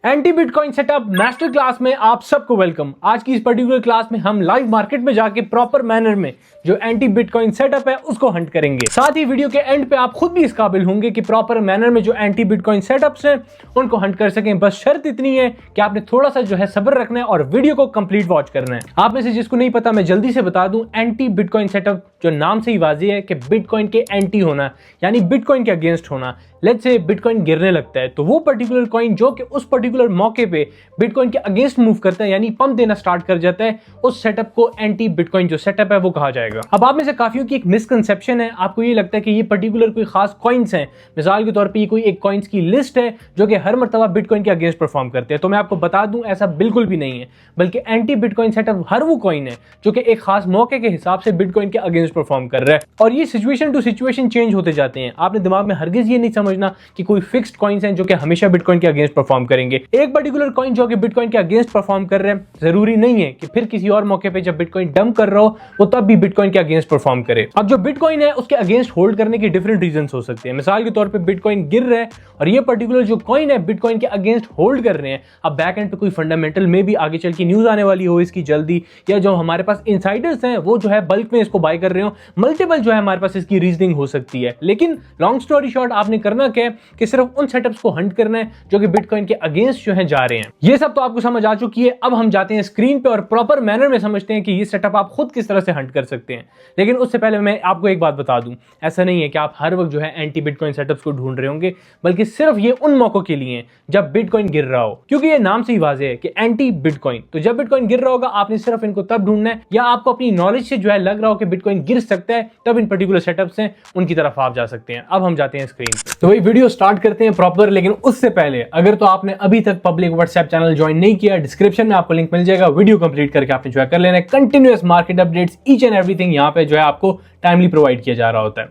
Anti bitcoin setup master class में आप सबको वेलकम। आज की इस पर्टिकुलर क्लास में हम लाइव मार्केट में जाके प्रॉपर मैनर में जो एंटी बिटकॉइन सेटअप है उसको हंट करेंगे। साथ ही वीडियो के एंड पे आप खुद भी इस काबिल होंगे कि प्रॉपर मैनर में जो एंटी बिटकॉइन सेटअप्स हैं उनको हंट कर सकें। बस शर्त इतनी है कि आपने थोड़ा सा जो है सब्र रखना है और वीडियो को कंप्लीट वॉच करना है। आप में से जिसको नहीं पता मैं जल्दी से बता दूं, एंटी बिटकॉइन सेटअप जो नाम से ही वाज़ेह है कि बिटकॉइन के एंटी होना यानी बिटकॉइन के अगेंस्ट होना। लेट्स से बिटकॉइन गिरने लगता है तो वो पर्टिकुलर कॉइन जो कि उस पर्टिकुलर मौके पे बिटकॉइन के अगेंस्ट मूव करता है यानी पंप देना स्टार्ट कर जाता है, उस सेटअप को एंटी बिटकॉइन जो सेटअप है वो कहा जाएगा। अब आप में से काफियों की एक मिसकंसेप्शन है, आपको ये लगता है कि ये पर्टिकुलर कोई खास कॉइन्स हैं। मिसाल के तौर पे ये कोई एक कॉइन्स की लिस्ट है जो कि हर मर्तबा बिटकॉइन के अगेंस्ट परफॉर्म करते हैं। तो मैं आपको बता दूं ऐसा बिल्कुल भी नहीं है, बल्कि एंटी बिटकॉइन सेटअप हर वो कॉइन है जो कि एक खास मौके के हिसाब से बिटकॉइन के अगेंस्ट परफॉर्म कर रहा है और ये सिचुएशन टू सिचुएशन चेंज होते जाते हैं। आपने दिमाग में हरगिज ये नहीं समझना कि कोई फिक्स्ड कॉइन्स हैं जो कि हमेशा बिटकॉइन के अगेंस्ट परफॉर्म करेंगे। एक पर्टिकुलर कॉइन जो कि बिटकॉइन के अगेंस्ट परफॉर्म कर रहे हैं जरूरी नहीं है कि फिर किसी और मौके पे जब बिटकॉइन डंप कर रहा हो वो तब भी बिटकॉइन के अगेंस्ट परफॉर्म करे। अब जो बिटकॉइन है उसके अगेंस्ट होल्ड करने के डिफरेंट रीजंस हो सकते हैं। मिसाल के तौर पे बिटकॉइन गिर रहा है और ये पर्टिकुलर जो कॉइन है बिटकॉइन के अगेंस्ट होल्ड कर रहे हैं। अब बैक एंड पे कोई फंडामेंटल में भी आगे चल के न्यूज आने वाली हो इसकी जल्दी, या जो हमारे पास इनसाइडर्स हैं वो जो है बल्क में इसको बाय कर रहे हो, मल्टीपल जो है हमारे पास इसकी रीजनिंग हो सकती है। लेकिन लॉन्ग स्टोरी शॉर्ट आपने करना क्या है कि सिर्फ उन सेटअप्स को हंट करना है जो कि बिटकॉइन के अगेंस्ट जो है जा रहे हैं। ये सब तो आपको समझ आ चुकी है। अब हम जाते हैं स्क्रीन पे और प्रॉपर मैनर में समझते हैं कि ये सेटअप आप खुद किस तरह से हंट कर सकते हैं। लेकिन उससे पहले मैं आपको एक बात बता दूं, ऐसा नहीं है कि आप हर वक्त जो है एंटी बिटकॉइन सेटअप्स को ढूंढ रहे होंगे, बल्कि सिर्फ ये उन मौकों के लिए जब बिटकॉइन गिर रहा हो, क्योंकि ये नाम से ही वाज़ेह है कि एंटी बिटकॉइन। तो जब बिटकॉइन गिर रहा होगा आपने सिर्फ इनको तब ढूंढना है, या आपको अपनी नॉलेज से जो है लग रहा हो कि बिटकॉइन गिर सकता है, तब इन पर्टिकुलर सेटअप्स हैं उनकी तरफ आप जा सकते हैं। अब हम जाते हैं स्क्रीन पे, तो वही वीडियो स्टार्ट करते हैं प्रॉपर। लेकिन उससे पहले अगर तो आपने अभी तक पब्लिक व्हाट्सएप चैनल ज्वाइन नहीं किया, डिस्क्रिप्शन में आपको लिंक मिल जाएगा। वीडियो कंप्लीट करके आपने जो है कर लेना है। Continuous market updates each and everything यहाँ पे जो है आपको टाइमली प्रोवाइड किया जा रहा होता है।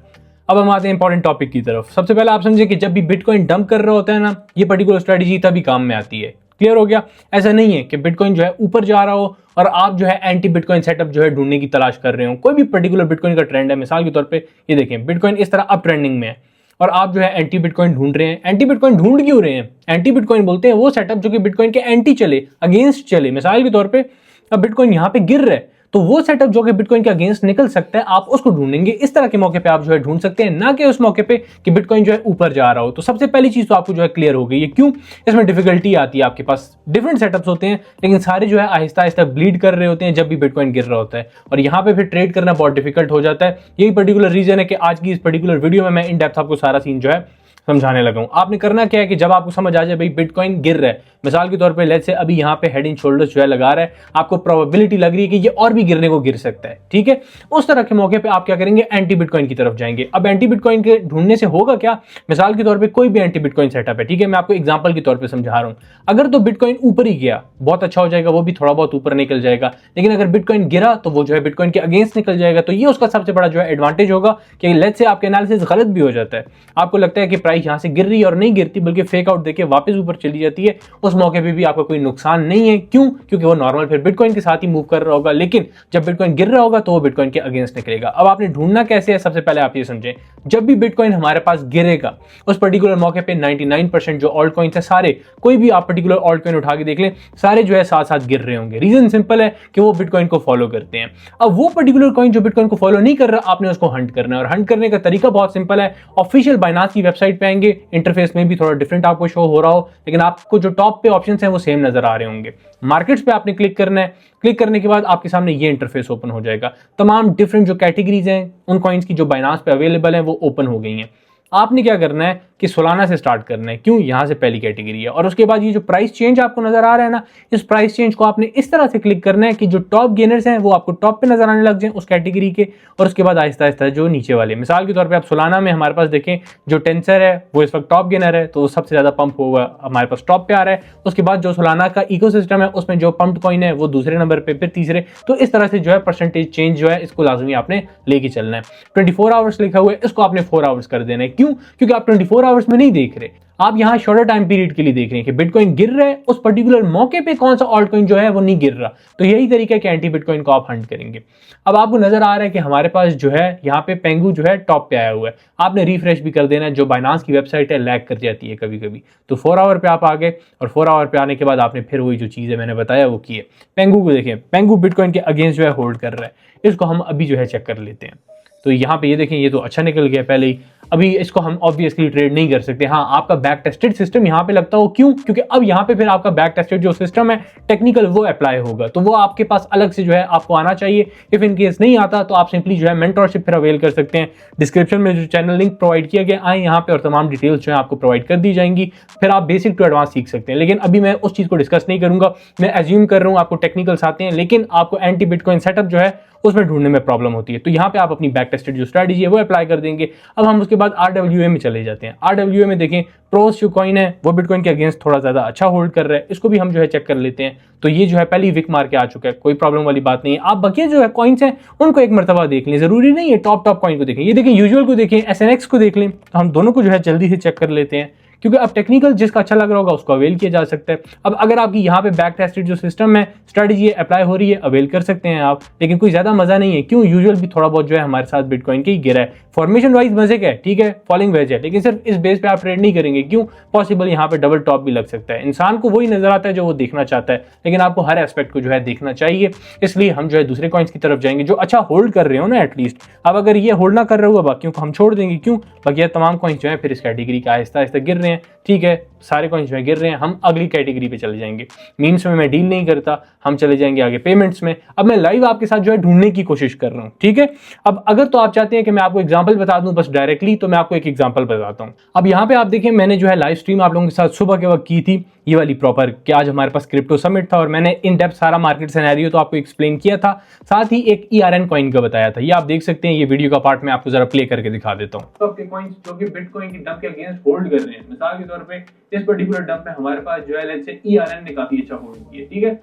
अब हम आते हैं इंपॉर्टेंट टॉपिक की तरफ। सबसे पहले आप समझे कि जब भी बिटकॉइन डंप कर रहा होता है ना, ये पर्टिकुलर स्ट्रेटजी तभी काम में आती है। क्लियर हो गया? ऐसा नहीं है कि बिटकॉइन जो है ऊपर जा रहा हो और आप जो है एंटी बिटकॉइन सेटअप जो है ढूंढने की तलाश कर रहे हो। कोई भी पर्टिकुलर बिटकॉइन का ट्रेंड है, मिसाल के तौर पे ये देखें बिटकॉइन इस तरह अप ट्रेंडिंग में है और आप जो है एंटी बिटकॉइन ढूंढ रहे हैं। एंटी बिटकॉइन ढूंढ क्यों रहे हैं? एंटी बिटकॉइन बोलते हैं वो सेटअप जो कि बिटकॉइन के एंटी चले, अगेंस्ट चले। मिसाल के तौर पे अब बिटकॉइन यहाँ पे गिर रहा है तो वो सेटअप जो कि बिटकॉइन के अगेंस्ट निकल सकता है आप उसको ढूंढेंगे। इस तरह के मौके पे आप जो है ढूंढ सकते हैं, ना कि उस मौके पे कि बिटकॉइन जो है ऊपर जा रहा हो। तो सबसे पहली चीज तो आपको जो है क्लियर हो गई है। क्यों इसमें डिफिकल्टी आती है? आपके पास डिफरेंट सेटअप्स होते हैं लेकिन सारे जो है आहिस्ता आहिस्ता ब्लीड कर रहे होते हैं जब भी बिटकॉइन गिर रहा होता है, और यहाँ पे फिर ट्रेड करना बहुत डिफिकल्ट हो जाता है। यही पर्टिकुलर रीजन है कि आज की इस पर्टिकुलर वीडियो में मैं इन डेप्थ आपको सारा सीन जो है समझाने लगा हूं। आपने करना क्या है कि जब आपको समझ आ जाए भाई बिटकॉइन गिर रहा है, मिसाल के तौर पे लेट्स से अभी यहाँ पे हेड एंड शोल्डर्स जो है लगा रहा है, आपको प्रोबेबिलिटी लग रही है कि ये और भी गिरने को गिर सकता है, ठीक है, उस तरह के मौके पे आप क्या करेंगे? एंटी बिटकॉइन की तरफ जाएंगे। अब एंटी बिटकॉइन के ढूंढने से होगा क्या? मिसाल के तौर पर कोई भी एंटी बिटकॉइन सेटअप है, ठीक है, मैं आपको एग्जाम्पल के तौर पर समझा रहा हूँ। अगर तो बिटकॉइन ऊपर ही गया बहुत अच्छा हो जाएगा, वो भी थोड़ा बहुत ऊपर निकल जाएगा। लेकिन अगर बिटकॉइन गिरा तो वो जो है बिटकॉइन के अगेंस्ट निकल जाएगा। तो ये उसका सबसे बड़ा जो है एडवांटेज होगा कि लेट्स से आपके एनालिसिस गलत भी हो जाता है, आपको लगता है कि प्राइस यहाँ से गिर रही है और नहीं गिरती बल्कि फेक आउट देके वापस ऊपर चली जाती है, उस मौके पे भी आपका कोई नुकसान नहीं है। क्यों? क्योंकि वो नॉर्मल फिर बिटकॉइन के साथ ही मूव कर रहा होगा। लेकिन जब बिटकॉइन गिर रहा होगा तो वो बिटकॉइन के अगेंस्ट निकलेगा। अब आपने ढूंढना कैसे है? सबसे पहले आप ये समझें, जब भी बिटकॉइन हमारे पास गिरेगा उस पर्टिकुलर मौके पे 99% जो ऑल्ट कॉइन्स है सारे, कोई भी आप पर्टिकुलर ऑल्ट कॉइन उठा के देख लें, सारे जो है साथ साथ गिर रहे होंगे। रीजन सिंपल है कि वो बिटकॉइन को फॉलो करते हैं। अब वो पर्टिकुलर कॉइन जो बिटकॉइन को फॉलो नहीं कर रहा, आपने उसको हंट करना है, और हंट करने का तरीका बहुत सिंपल है। ऑफिशियल बाइनांस की वेबसाइट पे आएंगे, इंटरफेस में भी थोड़ा डिफरेंट आपको शो हो रहा हो, लेकिन आपको जो टॉप पे ऑप्शंस हैं वो सेम नजर आ रहे होंगे। मार्केट्स पे आपने क्लिक करना है। क्लिक करने के बाद आपके सामने ये इंटरफेस ओपन हो जाएगा। तमाम डिफरेंट जो कैटेगरीज हैं उन कॉइन्स की जो बाइनांस पे अवेलेबल है वो ओपन हो गई हैं। आपने क्या करना है कि सोलाना से स्टार्ट करना है। क्यों? यहाँ से पहली कैटेगरी है। और उसके बाद ये जो प्राइस चेंज आपको नजर आ रहा है ना, इस प्राइस चेंज को आपने इस तरह से क्लिक करना है कि जो टॉप गेनर्स हैं वो आपको टॉप पे नजर आने लग जाए उस कैटेगरी के, और उसके बाद आहिस्ता आहिस्ता जो नीचे वाले, मिसाल के तौर पे आप सोलाना में हमारे पास देखें जो टेंसर है वो इस वक्त टॉप गेनर है, तो सबसे ज्यादा पंप होगा हमारे पास टॉप पे आ रहा है। उसके बाद जो सोलाना का इकोसिस्टम है उसमें जो पंप कॉइन है वो दूसरे नंबर पे, फिर तीसरे। तो इस तरह से जो है परसेंटेज चेंज जो है इसको लाजमी आपने लेके चलना है। 24 आवर्स लिखा हुआ है, इसको आपने 4 आवर्स कर देना है। क्यों? क्योंकि आप 24 आवर्स में नहीं देख रहे, आप यहाँ शॉर्टर टाइम पीरियड के लिए देख रहे हैं कि बिटकॉइन गिर रहा है, उस पर्टिकुलर मौके पे कौन सा ऑल्ट कॉइन जो है वो नहीं गिर रहा। तो यही तरीका है कि एंटी बिटकॉइन को आप हंट करेंगे। अब आपको नजर आ रहा है कि हमारे पास जो है यहाँ पे पेंगू जो है टॉप पे आया हुआ है, आपने रिफ्रेश भी कर देना है। जो बाइनांस की वेबसाइट है लैग कर जाती है कभी कभी, तो 4 आवर पे आप आ गए और 4 आवर पे आने के बाद आपने फिर वही जो चीज़ है मैंने बताया वो की है। पेंगू को देखें, पेंगू बिटकॉइन के अगेंस्ट जो है होल्ड कर रहा है, इसको हम अभी जो है चेक कर लेते हैं। तो यहाँ पे ये देखें, ये तो अच्छा निकल गया पहले ही। अभी इसको हम ऑब्वियसली ट्रेड नहीं कर सकते। हाँ, आपका बैक टेस्टेड सिस्टम यहाँ पे लगता हो, क्यों? क्योंकि अब यहाँ पे फिर आपका बैक टेस्टेड जो सिस्टम है टेक्निकल वो अप्लाई होगा, तो वो आपके पास अलग से जो है आपको आना चाहिए। इफ इन केस नहीं आता तो आप सिंपली जो है मेंटरशिप फिर अवेल कर सकते हैं। डिस्क्रिप्शन में जो चैनल लिंक प्रोवाइड किया गया आए यहाँ पे और तमाम डिटेल्स जो है आपको प्रोवाइड कर दी जाएंगी, फिर आप बेसिक टू एडवांस सीख सकते हैं। लेकिन अभी मैं उस चीज़ को डिस्कस नहीं करूंगा। मैं एज्यूम कर रहा हूँ आपको टेक्निकल्स आते हैं, लेकिन आपको एंटी बिटकॉइन सेटअप जो है उसमें ढूंढने में प्रॉब्लम होती है। तो यहाँ पे आप अपनी बैक टेस्टेड जो स्ट्रेटजी है वो अप्लाई कर देंगे। अब हम उसके बाद RWA में चले जाते हैं। RWA में देखें, प्रोस जो कॉइन है वो बिटकॉइन के अगेंस्ट थोड़ा ज्यादा अच्छा होल्ड कर रहा है, इसको भी हम जो है चेक कर लेते हैं। तो ये जो है पहली विक मार के आ चुका है, कोई प्रॉब्लम वाली बात नहीं है। आप बकिया जो है कॉइन्स हैं उनको एक मरतबा देख लें, जरूरी नहीं है टॉप कॉइन को देखें। ये देखें, यूजुअल को देखें, SNX को देख लें। तो हम दोनों को जो है जल्दी से चेक कर लेते हैं, क्योंकि अब टेक्निकल जिसका अच्छा लग रहा होगा उसको अवेल किया जा सकता है। अब अगर आपकी यहाँ पे बैक टेस्टेड जो सिस्टम है स्ट्रेटजी है अप्लाई हो रही है, अवेल कर सकते हैं आप, लेकिन कोई ज्यादा मजा नहीं है। क्यों? यूजुअल भी थोड़ा बहुत जो है हमारे साथ बिटकॉइन के ही गिरा है। फॉर्मेशन वाइज मजे का है, ठीक है, फॉलिंग वेज है, लेकिन सिर्फ इस बेस पे आप ट्रेड नहीं करेंगे। क्यों? पॉसिबल यहाँ पे डबल टॉप भी लग सकता है। इंसान को वही नजर आता है जो वो देखना चाहता है, लेकिन आपको हर एस्पेक्ट को जो है देखना चाहिए। इसलिए हम जो है दूसरे कॉइन्स की तरफ जाएंगे जो अच्छा होल्ड कर रहे हो ना एटलीस्ट। अब अगर ये होल्ड ना कर रहे हो बाकियों को हम छोड़ देंगे। क्यों? बाकी तमाम कॉइन्स जो है फिर इस कैटेगरी का आहिस्ता आहिस्ता गिर रहे हैं, ठीक है, सारे कॉइन्स में गिर रहे हैं। हम अगली कैटेगरी पे चले जाएंगे। मीम्स में मैं डील नहीं करता, हम चले जाएंगे आगे पेमेंट्स में। अब मैं लाइव आपके साथ जो है ढूंढने की कोशिश कर रहा हूं, ठीक है। अब अगर तो आप चाहते हैं कि मैं आपको एग्जांपल बता दूं बस डायरेक्टली, तो मैं आपको एक एग्जांपल बताता हूं। अब यहाँ पे आप देखें, मैंने जो है लाइव स्ट्रीम आप लोगों के साथ सुबह के वक्त की थी, ये वाली प्रॉपर, कि आज हमारे पास क्रिप्टो समिट था और मैंने इन डेप्थ सारा मार्केट सिनेरियो तो आपको एक्सप्लेन किया था, साथ ही एक ERN कॉइन का बताया था। ये आप देख सकते हैं, ये वीडियो का पार्ट मैं आपको जरा प्ले करके दिखा देता हूँ। तो आपके कॉइन्स जो कि बिटकॉइन की डंप के अगेंस्ट होल्ड कर रहे हैं, मिसाल के तौर पे इस पर्टिकुलर डंप में हमारे पास जो है लेट्स से ERN ने काफी अच्छा होल्ड किया, ठीक है।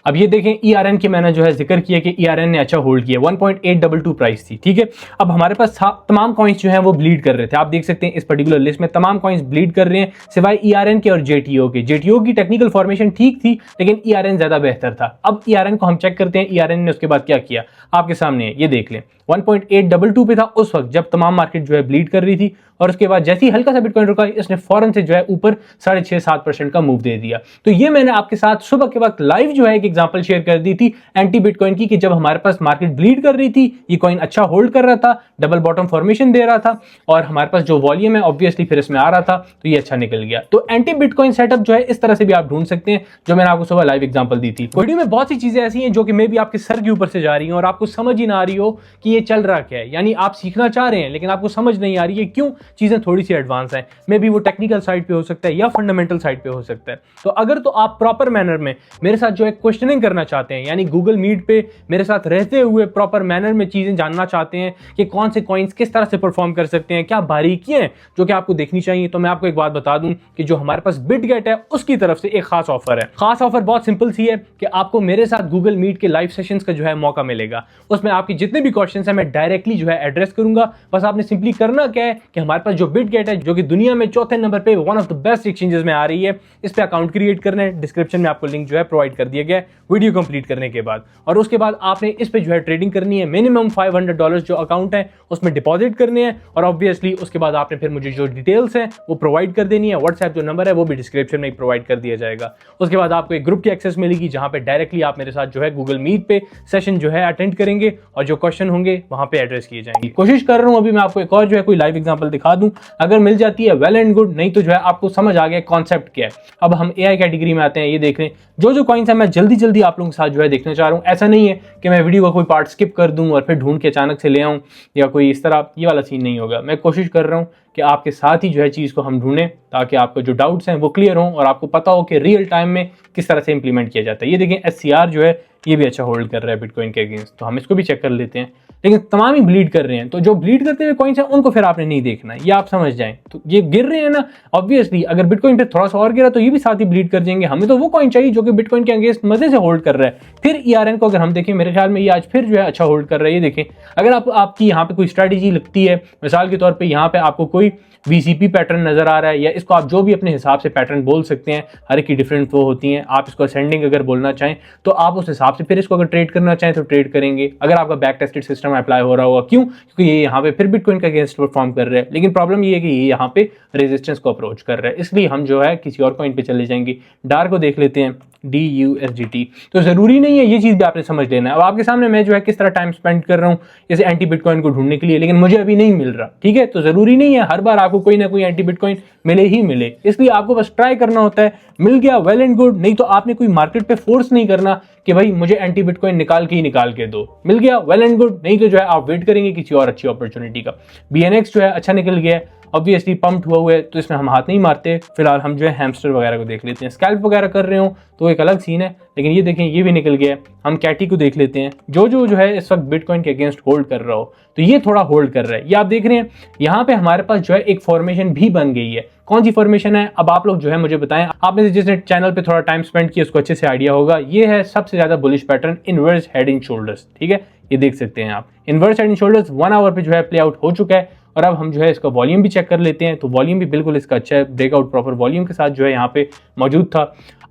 अब ये देखें, ERN की मैंने जो है जिक्र किया कि ERN ने अच्छा होल्ड किया, 1.822 प्राइस थी, ठीक है। अब हमारे पास तमाम कॉइन्स जो है वो ब्लीड कर रहे थे। आप देख सकते हैं इस पर्टिकुलर लिस्ट में तमाम कॉइन्स ब्लीड कर रहे हैं सिवाय ERN के और JTO के। JTO की टेक्निकल फॉर्मेशन ठीक थी, लेकिन ERN ज्यादा बेहतर था। अब ERN को हम चेक करते हैं, ERN ने उसके बाद क्या किया आपके सामने ये देख लें। 1.822 पे था उस वक्त जब तमाम मार्केट जो है ब्लीड कर रही थी, और उसके बाद जैसे ही हल्का सा बिटकॉइन रुका, इसने फौरन से जो है ऊपर 6.5-7% का मूव दे दिया। तो ये मैंने आपके साथ सुबह के वक्त लाइव जो है एक एग्जांपल शेयर कर दी थी एंटी बिटकॉइन की, कि जब हमारे पास मार्केट ब्लीड कर रही थी, ये कॉइन अच्छा होल्ड कर रहा था, डबल बॉटम फॉर्मेशन दे रहा था, और हमारे पास जो वॉल्यूम है ऑब्वियसली फिर इसमें आ रहा था, तो ये अच्छा निकल गया। तो एंटी बिटकॉइन सेटअप जो है इस तरह से भी आप ढूंढ सकते हैं, जो मैंने आपको सुबह लाइव एग्जांपल दी थी। वीडियो में बहुत सी चीजें ऐसी हैं जो कि मे भी आपके सर के ऊपर से जा रही हैं और आपको समझ ही ना आ रही हो कि ये चल रहा क्या है। यानी आप सीखना चाह रहे हैं लेकिन आपको समझ नहीं आ रही है, क्यों? चीजें थोड़ी सी एडवांस है, मे बी वो टेक्निकल साइड पे हो सकता है या फंडामेंटल साइड पे हो सकता है। तो अगर तो आप प्रॉपर मैनर में मेरे साथ जो है क्वेश्चनिंग करना चाहते हैं, यानी गूगल मीट पे मेरे साथ रहते हुए प्रॉपर मैनर में चीजें जानना चाहते हैं कि कौन से कॉइन्स किस तरह से परफॉर्म कर सकते हैं, क्या बारीकियां हैं जो कि आपको देखनी चाहिए, तो मैं आपको एक बात बता दूं कि जो हमारे पास बिटगेट है उसकी तरफ से एक खास ऑफर है। खास ऑफर बहुत सिंपल सी है कि आपको मेरे साथ गूगल मीट के लाइव सेशंस का जो है मौका मिलेगा। उसमें आपके जितने भी क्वेश्चन है मैं डायरेक्टली जो है एड्रेस करूंगा। बस आपने सिंपली करना क्या है कि हमारे पास जो बिटगेट है, जो कि दुनिया में चौथे नंबर पे one of the best exchanges में आ रही है, इस पे अकाउंट क्रिएट करना है। डिस्क्रिप्शन में आपको लिंक जो है प्रोवाइड कर दिया गया है वीडियो कंप्लीट करने के बाद, और उसके बाद आपने इस पे जो है ट्रेडिंग करनी है। मिनिमम $500 जो अकाउंट है उसमें डिपॉजिट करने हैं, और ऑब्वियसली उसके बाद आपने फिर मुझे जो डिटेल्स है वो प्रोवाइड कर देनी है। व्हाट्सएप जो नंबर है वो भी डिस्क्रिप्शन में प्रोवाइड कर दिया जाएगा। उसके बाद आपको एक ग्रुप की एक्सेस मिलेगी जहां पे डायरेक्टली आप मेरे साथ जो है गूगल मीट पे सेशन जो है अटेंड करेंगे, और जो क्वेश्चन होंगे वहां पे एड्रेस किए जाएंगे। कोशिश कर रहा हूं अभी मैं आपको एक और जो है कोई लाइव एग्जांपल दिखा दूं, अगर मिल जाती है वेल एंड गुड, नहीं तो जो है आपको समझ आ गया कॉन्सेप्ट क्या है। अब हम AI कैटेगरी में आते हैं। ये देख रहे हैं जो कॉइन्स है मैं जल्दी जल्दी आप लोगों के साथ जो है देखना चाह रहा हूँ। ऐसा नहीं है कि मैं वीडियो का कोई पार्ट स्किप कर दूं और फिर ढूंढ के अचानक से ले आऊं या कोई इस तरह, ये वाला सीन नहीं होगा। मैं कोशिश कर रहा हूँ कि आपके साथ ही जो है चीज़ को हम ढूंढें, ताकि आपको जो डाउट्स हैं वो क्लियर हों और आपको पता हो कि रियल टाइम में किस तरह से इंप्लीमेंट किया जाता है। ये देखें SCR जो है ये भी अच्छा होल्ड कर रहा है बिटकॉइन के अगेंस्ट, तो हम इसको भी चेक कर लेते हैं। लेकिन तमाम ही ब्लीड कर रहे हैं, तो जो ब्लीड करते हुए कॉइन्स हैं उनको फिर आपने नहीं देखना, ये आप समझ जाएं। तो ये गिर रहे हैं ना, ऑब्वियसली अगर बिटकॉइन पे थोड़ा सा और गिरा तो ये भी साथ ही ब्लीड कर जाएंगे। हमें तो वो कॉइन चाहिए जो कि बिटकॉइन के अगेंस्ट मजे से होल्ड कर रहा है। फिर ERN को अगर हम देखें, मेरे ख्याल में ये आज फिर जो है अच्छा होल्ड कर रहा है। ये देखें, अगर आपकी यहाँ पे कोई स्ट्रैटेजी लगती है, मिसाल के तौर पर यहाँ पे आपको कोई VCP पैटर्न नजर आ रहा है, या इसको आप जो भी अपने हिसाब से पैटर्न बोल सकते हैं, हर एक की डिफरेंट वो होती हैं। आप इसको असेंडिंग अगर बोलना चाहें तो आप उस हिसाब से फिर इसको अगर ट्रेड करना चाहें तो ट्रेड करेंगे। अगर आपका बैक टेस्टेड सिस्टम अप्लाई हो रहा होगा, क्यों? क्योंकि ये यहाँ पे फिर बिटकॉइन का अगेंस्ट परफॉर्म कर रहा है। लेकिन प्रॉब्लम ये है कि ये यहाँ पे रेजिस्टेंस को अप्रोच कर रहा है, इसलिए हम जो है किसी और कॉइन पे चले जाएंगे। डार को देख लेते हैं, DUSDT। तो जरूरी नहीं है, ये चीज भी आपने समझ लेना है। अब आपके सामने मैं जो है किस तरह टाइम स्पेंड कर रहा हूँ जैसे एंटी बिटकॉइन को ढूंढने के लिए, लेकिन मुझे अभी नहीं मिल रहा, ठीक है? तो जरूरी नहीं है हर बार आपको कोई ना कोई एंटी बिटकॉइन मिले ही मिले, इसलिए आपको बस ट्राई करना होता है। मिल गया वेल एंड गुड, नहीं तो आपने कोई मार्केट पे फोर्स नहीं करना कि भाई मुझे एंटी बिटकॉइन निकाल के दो। मिल गया वेल एंड गुड, नहीं तो जो है आप वेट करेंगे किसी और अच्छी अपॉर्चुनिटी का। BNX जो है अच्छा निकल गया है, ऑब्वियसली पंप्ड हुआ है, तो इसमें हम हाथ नहीं मारते। फिलहाल हम जो है हैमस्टर वगैरह को देख लेते हैं। स्कैल्प वगैरह कर रहे हो तो एक अलग सीन है, लेकिन ये देखें ये भी निकल गया है। हम कैटी को देख लेते हैं, जो है इस वक्त बिटकॉइन के अगेंस्ट होल्ड कर रहा हो, तो ये थोड़ा होल्ड कर रहा है। ये आप देख रहे हैं यहाँ पे हमारे पास जो है एक फॉर्मेशन भी बन गई है। कौन सी फॉर्मेशन है, अब आप लोग जो है मुझे बताएं। आपने जिसने चैनल पे थोड़ा टाइम स्पेंड किया उसको अच्छे से आइडिया होगा। ये है सबसे ज्यादा bullish pattern, inverse head and shoulders, ठीक है? ये देख सकते हैं आप, inverse head and shoulders 1 hour पे जो है प्ले आउट हो चुका है। और अब हम जो है इसका वॉल्यूम भी चेक कर लेते हैं, तो वॉल्यूम भी बिल्कुल इसका अच्छा है, ब्रेकआउट प्रॉपर वॉल्यूम के साथ जो है यहाँ पे मौजूद था।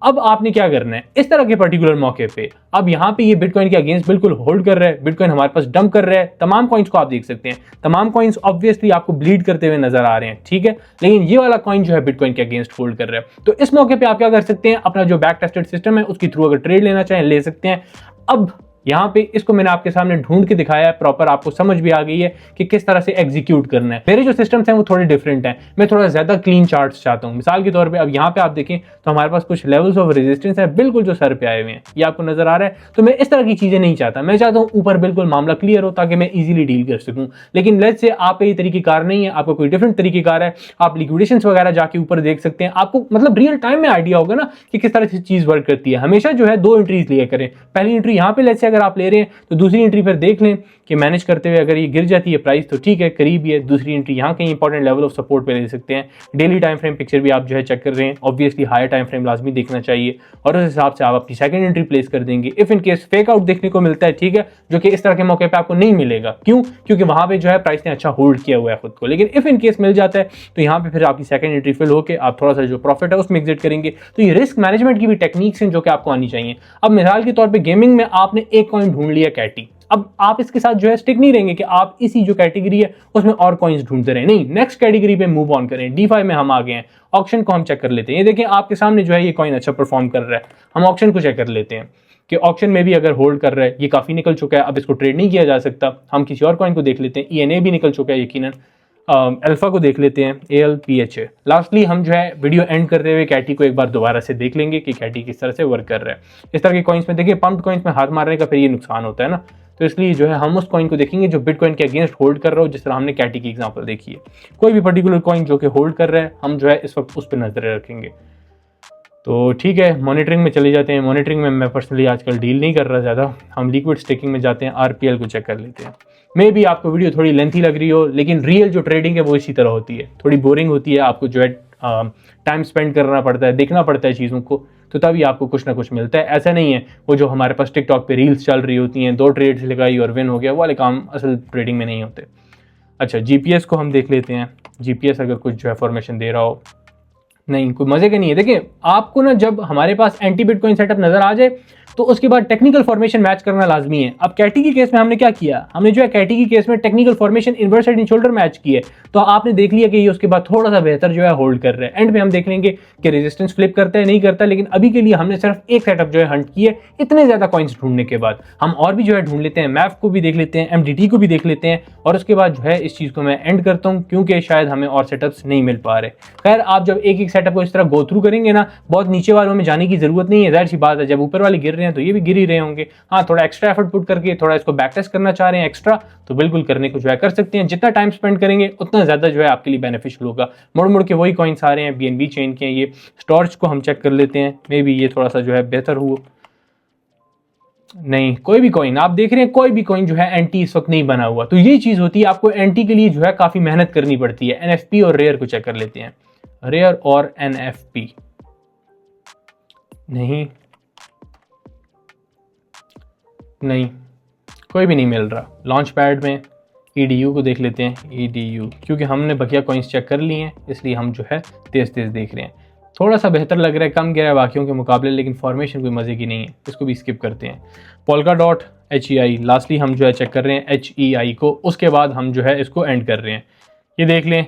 अब आपने क्या करना है इस तरह के पर्टिकुलर मौके पे, अब यहाँ पे ये बिटकॉइन के अगेंस्ट बिल्कुल होल्ड कर रहा है, बिटकॉइन हमारे पास डंप कर रहा है। तमाम कॉइन्स को आप देख सकते हैं, तमाम कॉइन्स ऑब्वियसली आपको ब्लीड करते हुए नजर आ रहे हैं, ठीक है? लेकिन ये वाला कॉइन जो है बिटकॉइन के अगेंस्ट होल्ड कर रहा है। तो इस मौके पे आप क्या कर सकते हैं, अपना जो बैक टेस्टेड सिस्टम है उसके थ्रू अगर ट्रेड लेना चाहें ले सकते हैं। अब यहाँ पे इसको मैंने आपके सामने ढूंढ के दिखाया है, प्रॉपर आपको समझ भी आ गई है कि किस तरह से एग्जीक्यूट करना है। मेरे जो सिस्टम्स हैं वो थोड़े डिफरेंट हैं, मैं थोड़ा ज्यादा क्लीन चार्ट्स चाहता हूँ। मिसाल के तौर पे अब यहाँ पे आप देखें तो हमारे पास कुछ लेवल्स ऑफ रेजिस्टेंस है बिल्कुल जो सर पे आए हुए हैं, ये आपको नजर आ रहा है। तो मैं इस तरह की चीजें नहीं चाहता, मैं चाहता हूँ ऊपर बिल्कुल मामला क्लियर हो ताकि मैं इजीली डील कर सकूँ। लेकिन लेट्स से आपका ये तरीकेकार नहीं है, आपका कोई डिफरेंट तरीकेकार है, आप लिक्विडेशन वगैरह जाके ऊपर देख सकते हैं, आपको मतलब रियल टाइम में आइडिया होगा ना कि किस तरह से चीज वर्क करती है। हमेशा जो है 2 एंट्रीज लिया करें, पहली एंट्री यहाँ पे लेट्स से अगर आप ले रहे हैं तो दूसरी एंट्री पर देख लें कि मैनेज करते हुए अगर ये गिर जाती है प्राइस तो ठीक है, करीब ही है। दूसरी एंट्री यहाँ कहीं इंपॉर्टेंट लेवल ऑफ सपोर्ट पे ले सकते हैं। डेली टाइम फ्रेम पिक्चर भी आप जो है चेक कर रहे हैं, ऑब्वियसली हायर टाइम फ्रेम लाजमी देखना चाहिए और उस हिसाब से आप अपनी सेकंड एंट्री प्लेस कर देंगे। If in case fake out देखने को मिलता है, ठीक है, जो कि इस तरह के मौके पे आपको नहीं मिलेगा, क्यों? क्योंकि वहां पे जो है प्राइस ने अच्छा होल्ड किया हुआ है खुद को। लेकिन इफ इन केस मिल जाता है तो यहाँ पे फिर आपकी सेकंड एंट्री फिल होकर आप थोड़ा सा जो प्रॉफिट है उसमें एग्जिट करेंगे। तो ये रिस्क मैनेजमेंट की भी टेक्निक्स हैं जो कि आपको आनी चाहिए। अब मिसाल के तौर पर गेमिंग में आपने एक कॉइन ढूंढ लिया कैटी, अब आप इसके साथ जो है स्टिक नहीं रहेंगे कि आप इसी जो कैटेगरी है उसमें और कॉइन्स ढूंढते रहे, नहीं, नेक्स्ट कैटेगरी पे मूव ऑन करें। DeFi में हम आ गए हैं, ऑक्शन को हम चेक कर लेते हैं। ये देखें आपके सामने जो है ये कॉइन अच्छा परफॉर्म कर रहा है, हम ऑक्शन को चेक कर लेते हैं कि ऑक्शन में भी अगर होल्ड कर रहा है, ये काफी निकल चुका है, अब इसको ट्रेड नहीं किया जा सकता। हम किसी और कॉइन को देख लेते हैं, ENA भी निकल चुका है यकीनन। अल्फा को देख लेते हैं, ALPHA। लास्टली हम जो है वीडियो एंड करते हुए कैटी को एक बार दोबारा से देख लेंगे कि कैटी किस तरह से वर्क कर रहा है। इस तरह के कॉइन्स में देखिए पंप्ड कॉइन्स में हाथ मारने का फिर ये नुकसान होता है ना, तो इसलिए जो है हम उस कॉइन को देखेंगे जो बिटकॉइन के अगेंस्ट होल्ड कर रहा हो, जिस तरह हमने कैटी की एग्जांपल देखी है। कोई भी पर्टिकुलर कॉइन जो कि होल्ड कर रहा है हम जो है इस वक्त उस पर नजर रखेंगे। तो ठीक है, मॉनिटरिंग में चले जाते हैं। मॉनिटरिंग में मैं पर्सनली आजकल डील नहीं कर रहा ज़्यादा, हम लिक्विड स्टेकिंग में जाते हैं, RPL को चेक कर लेते हैं। मे भी आपको वीडियो थोड़ी लेंथी लग रही हो, लेकिन रियल जो ट्रेडिंग है वो इसी तरह होती है, थोड़ी बोरिंग होती है, आपको जो है टाइम स्पेंड करना पड़ता है, देखना पड़ता है चीज़ों को, तो तभी आपको कुछ ना कुछ मिलता है। ऐसा नहीं है वो जो हमारे पास टिकटॉक पे रील्स चल रही होती हैं, 2 ट्रेड्स लगाई और विन हो गया, वो वाले काम असल ट्रेडिंग में नहीं होते। अच्छा, GPS को हम देख लेते हैं। GPS अगर कुछ जो है फॉर्मेशन दे रहा हो, नहीं, कोई मजे का नहीं है। देखिए आपको ना जब हमारे पास एंटी बिटकॉइन सेटअप नजर आ जाए तो उसके बाद टेक्निकल फॉर्मेशन मैच करना लाजमी है। अब कैटी की केस में हमने क्या किया, हमने जो है कैटी की केस में technical formation inverse head and shoulder match की है, तो आपने देख लिया कि ये उसके बाद थोड़ा सा बेहतर जो है होल्ड कर रहा है। एंड में हम देख लेंगे कि रेजिस्टेंस फ्लिप करता है नहीं करता, लेकिन अभी के लिए हमने सिर्फ एक सेटअप जो है हंट की है इतने ज्यादा कॉइन्स ढूंढने के बाद। हम और भी जो है ढूंढ लेते हैं, मैफ को भी देख लेते हैं, MDT को भी देख लेते हैं, और उसके बाद जो है इस चीज को मैं एंड करता हूँ क्योंकि शायद हमें और सेटअप्स नहीं मिल पा रहे। खैर, आप जब एक एक सेटअप को इस तरह गो थ्रू करेंगे ना, बहुत नीचे वालों में जाने की जरूरत नहीं है। जाहिर सी बात है, जब ऊपर वाले गिर रहे हैं तो ये भी गिर ही रहे होंगे। हाँ, थोड़ा एक्स्ट्रा एफर्ट पुट करके थोड़ा इसको बैक टेस्ट करना चाह रहे हैं एक्स्ट्रा, तो बिल्कुल करने को जो है कर सकते हैं। जितना टाइम स्पेंड करेंगे उतना ज्यादा जो है आपके लिए बेनिफिशियल होगा। मुड़ मुड़ के वही कॉइन्स आ रहे हैं, BNB चेन के हैं ये। स्टॉर्च को हम चेक कर लेते हैं, मे बी ये थोड़ा सा जो है बेहतर हुआ। नहीं, कोई भी कॉइन आप देख रहे हैं, कोई भी कॉइन जो है एंटी इस वक्त नहीं बना हुआ। तो ये चीज होती है, आपको एंटी के लिए जो है काफी मेहनत करनी पड़ती है। एनएफपी और रेयर को चेक कर लेते हैं। रेयर और एनएफपी, नहीं नहीं, कोई भी नहीं मिल रहा। लॉन्च पैड में EDU को देख लेते हैं। EDU, क्योंकि हमने बकिया कॉइन्स चेक कर लिए हैं इसलिए हम जो है तेज तेज देख रहे हैं। थोड़ा सा बेहतर लग रहा है, कम गिरा है बाकियों के मुकाबले, लेकिन फॉर्मेशन कोई मज़े की नहीं है, इसको भी स्किप करते हैं। पोल्का डॉट HEI, लास्टली हम जो है चेक कर रहे हैं HEI को, उसके बाद हम जो है इसको एंड कर रहे हैं। ये देख लें,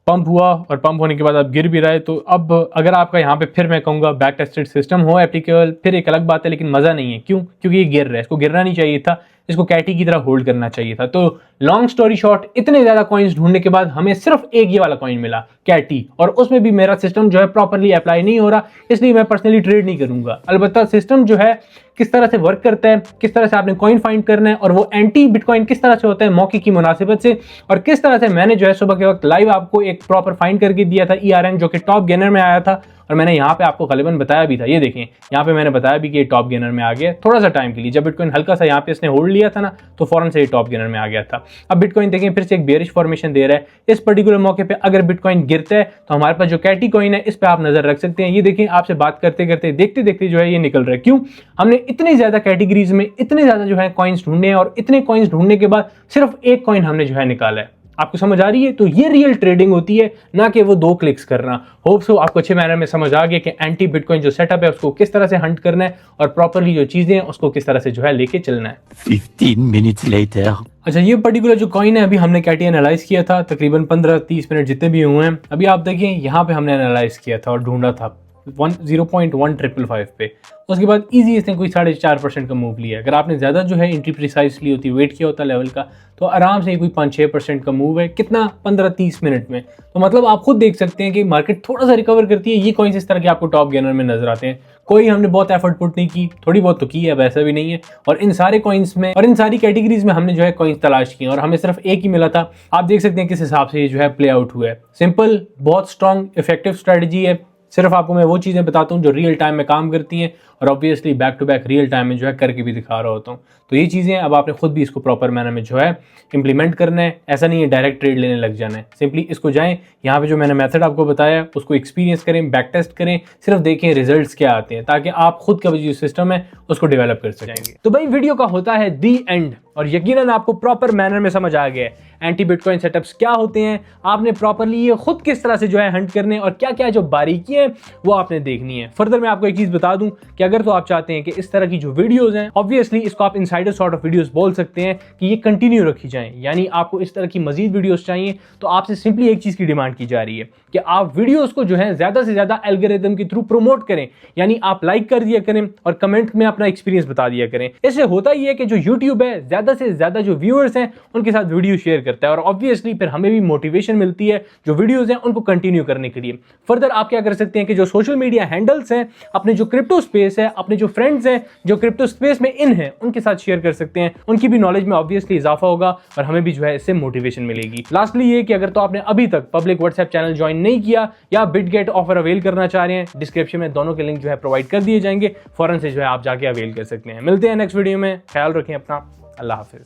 पंप हुआ और पंप होने के बाद अब गिर भी रहा है। तो अब अगर आपका यहाँ पे फिर मैं कहूँगा बैक टेस्टेड सिस्टम हो एप्लीकेबल, फिर एक अलग बात है, लेकिन मज़ा नहीं है। क्यों? क्योंकि ये गिर रहा है, इसको गिरना नहीं चाहिए था, इसको कैटी की तरह होल्ड करना चाहिए था। तो लॉन्ग स्टोरी शॉर्ट, इतने ज़्यादा कॉइन्स ढूंढने के बाद हमें सिर्फ एक ये वाला कॉइन मिला, कैटी, और उसमें भी मेरा सिस्टम जो है प्रॉपरली अप्लाई नहीं हो रहा, इसलिए मैं पर्सनली ट्रेड नहीं करूँगा। अलबत्ता सिस्टम जो है किस तरह से वर्क करता है, किस तरह से आपने कॉइन फाइंड करना है, और वो एंटी बिटकॉइन किस तरह से होता है मौके की मुनासिबत से, और किस तरह से मैंने जो है सुबह के वक्त लाइव आपको एक प्रॉपर फाइंड करके दिया था ERN, जो कि टॉप गेनर में आया था। और मैंने यहाँ पे आपको गलिबन बताया भी था, ये देखें यहाँ पे मैंने बताया भी कि ये टॉप गेनर में आ गया थोड़ा सा टाइम के लिए। जब बिटकॉइन हल्का सा यहाँ पे इसने होल्ड लिया था ना, तो फौरन से ये टॉप गेनर में आ गया था। अब बिटकॉइन देखें फिर से एक बेयरिश फॉर्मेशन दे रहा है। इस पर्टिकुलर मौके पे अगर बिटकॉइन गिरता है तो हमारे पास जो कैटी कॉइन है इस पर आप नजर रख सकते हैं। ये देखें, आपसे बात करते करते देखते देखते जो है ये निकल रहा है। क्यों? हमने इतनी ज्यादा कैटेगरीज में इतने ज्यादा जो है कॉइन्स ढूंढे हैं, और इतने कॉइन्स ढूंढने के बाद सिर्फ एक कॉइन हमने जो है निकाला है। आपको समझ आ रही है? तो ये रियल ट्रेडिंग होती है, ना कि वो 2 क्लिक्स करना। होप सो आपको अच्छे मैनर में समझ आ गया कि एंटी बिटकॉइन जो सेटअप है उसको किस तरह से हंट करना है, और प्रॉपरली जो चीजें हैं उसको किस तरह से जो है लेके चलना है। 15 minutes later. अच्छा, ये पर्टिकुलर जो कॉइन है अभी हमने कैटी एनालाइज किया था, तकरीबन 15-30 मिनट जितने भी हुए हैं। अभी आप देखिए यहाँ पे हमने एनालाइज किया था और ढूंढा था 0.1555 पे। उसके बाद इजी इसने कोई 4.5% का मूव लिया। अगर आपने ज़्यादा जो है एंट्री प्रिसाइज ली होती, वेट किया होता लेवल का, तो आराम से कोई 5-6% का मूव है। कितना? 15-30 मिनट में। तो मतलब आप खुद देख सकते हैं कि मार्केट थोड़ा सा रिकवर करती है। ये कॉइन्स इस तरह के आपको टॉप गेनर में नजर आते हैं। कोई हमने बहुत एफर्ट पुट नहीं की, थोड़ी बहुत तो की है, वैसा भी नहीं है। और इन सारे कॉइन्स में और इन सारी कैटेगरीज में हमने जो है कॉइन्स तलाश किए और हमें सिर्फ एक ही मिला था। आप देख सकते हैं किस हिसाब से ये जो है प्ले आउट हुआ है। सिंपल, बहुत स्ट्रॉन्ग इफेक्टिव स्ट्रेटजी है। सिर्फ आपको मैं वो चीज़ें बताता हूँ जो रियल टाइम में काम करती हैं, और obviously back to back real time में जो है करके भी दिखा रहा होता हूँ। तो ये चीज़ें अब आपने खुद भी इसको प्रॉपर मैनर में जो है इंप्लीमेंट करना है। ऐसा नहीं है डायरेक्ट ट्रेड लेने लग जाना है। सिंपली इसको जाएं, यहाँ पे जो मैंने मेथड आपको बताया उसको एक्सपीरियंस करें, बैक टेस्ट करें, सिर्फ देखें रिजल्ट्स क्या आते हैं, ताकि आप खुद का जो सिस्टम है उसको डेवलप कर सकेंगे। तो भाई वीडियो का होता है दी एंड, और यकीनन आपको प्रॉपर मैनर में समझ आ गया है एंटी बिटकॉइन सेटअप्स क्या होते हैं। आपने प्रॉपरली ये खुद किस तरह से जो है हंट करने, और क्या क्या जो बारीकियां हैं वो आपने देखनी है। फर्दर मैं आपको एक चीज बता दूं कि अगर तो आप चाहते हैं कि इस तरह की जो वीडियोस हैं, ऑब्वियसली इसको आप इनसाइडर सॉर्ट ऑफ वीडियोस बोल सकते हैं कि ये कंटिन्यू रखी जाएं, यानी आपको इस तरह की मजीद वीडियोस चाहिए, तो आपसे सिंपली एक चीज की डिमांड की जा रही है कि आप वीडियोस को जो है ज्यादा से ज्यादा एल्गोरिथम के थ्रू प्रमोट करें, यानी आप लाइक कर दिया करें और कमेंट में अपना एक्सपीरियंस बता दिया करें। इससे होता ही है कि जो यूट्यूब है ज्यादा से ज्यादा जो व्यूअर्स हैं उनके साथ वीडियो शेयर करता है, और ऑब्वियसली फिर हमें भी मोटिवेशन मिलती है जो वीडियोस हैं उनको कंटिन्यू करने के लिए। फर्दर आप क्या कर सकते हैं कि जो सोशल मीडिया हैंडल्स हैं, अपने जो क्रिप्टो स्पेस है, अपने जो फ्रेंड्स हैं जो क्रिप्टो स्पेस में इन हैं, उनके साथ शेयर कर सकते हैं। उनकी भी नॉलेज में ऑब्वियसली इजाफा होगा और हमें भी जो है इससे मोटिवेशन मिलेगी। लास्टली ये कि अगर तो आपने अभी तक पब्लिक व्हाट्सएप चैनल ज्वाइन नहीं किया या बिटगेट ऑफर अवेल करना चाह रहे हैं, डिस्क्रिप्शन में दोनों के लिंक जो है प्रोवाइड कर दिए जाएंगे, फौरन से जो है आप जाके अवेल कर सकते हैं। मिलते हैं नेक्स्ट वीडियो में, ख्याल रखें अपना, अल्लाह हाफिज।